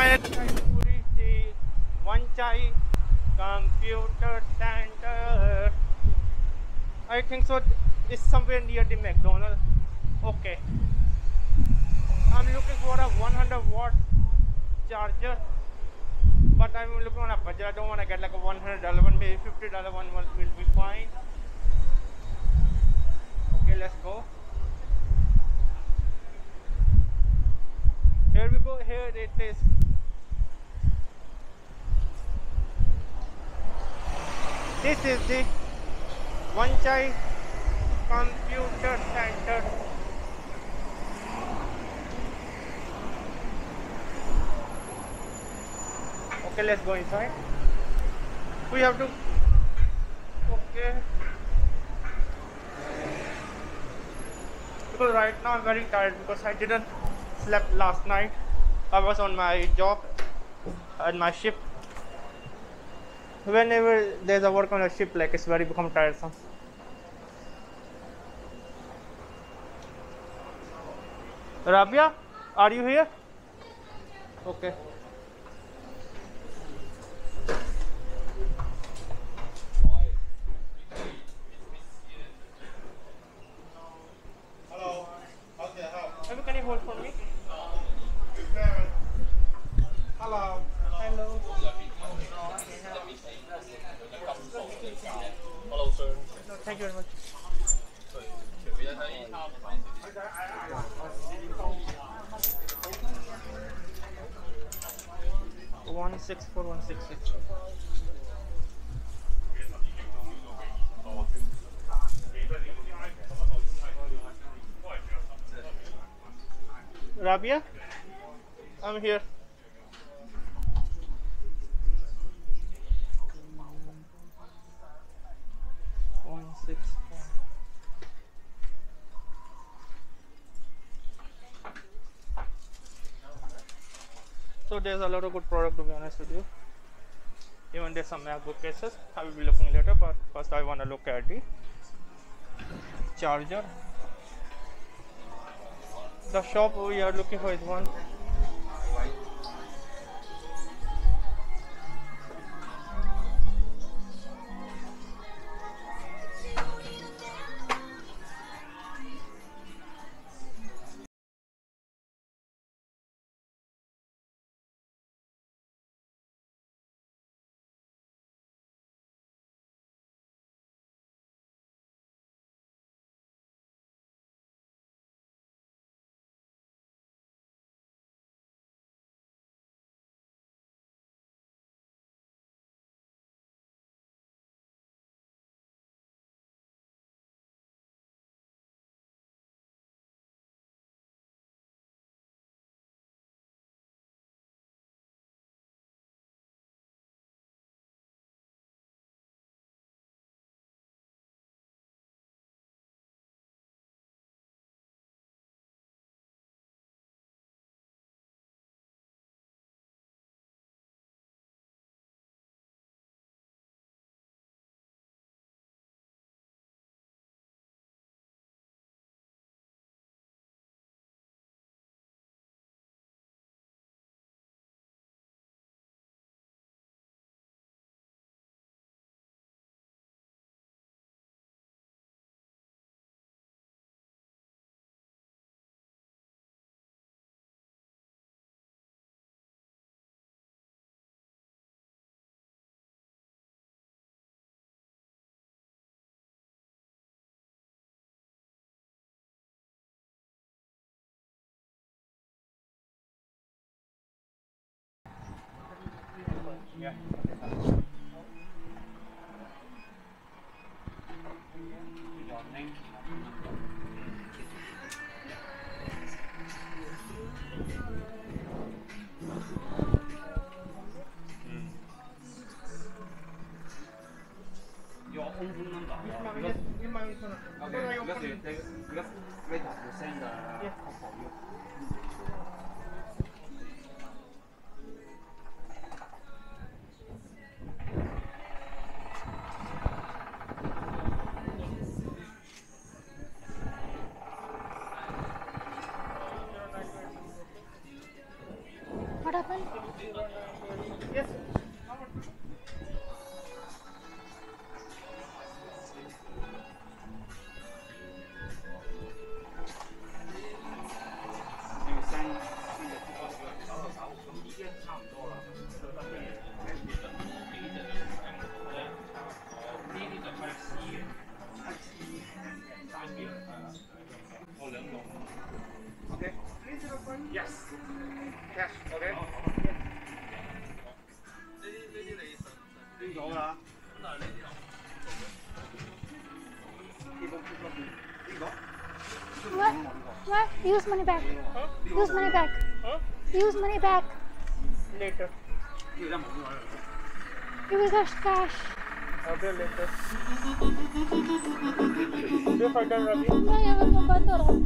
finally trying to reach the one chai computer center. I think so. It's somewhere near the McDonald's. Okay. I'm looking for a 100-watt charger, but I'm looking on a budget. I don't want to get like a $100 one, maybe $50 one will be fine. Okay, let's go. Here we go. Here it is. This is the One Chai Computer Center. Okay, let's go inside. We have to. Okay. Because right now I'm very tired because I didn't slept last night. I was on my job and my shift. Whenever there's a work on a ship, like it's very become tiresome. Rabia, are you here? Okay. Hello, how can I help? Maybe can you hold for me? Hello. Hello. Hello, sir. No, thank you very much. 164166. Rabia, I'm here. So there's a lot of good product, to be honest with you. Even there's some MacBook cases. I will be looking later, but first I want to look at the charger. The shop we are looking for is one. Yeah. happen? Yes. Okay. Yes. Cash. Okay. 呢種啦。What? Use money back. Huh? Use money back. Huh? Use money back. Later. Give me the cash. Okay, later. Dia pakai rapi. Nah, yang membantu orang.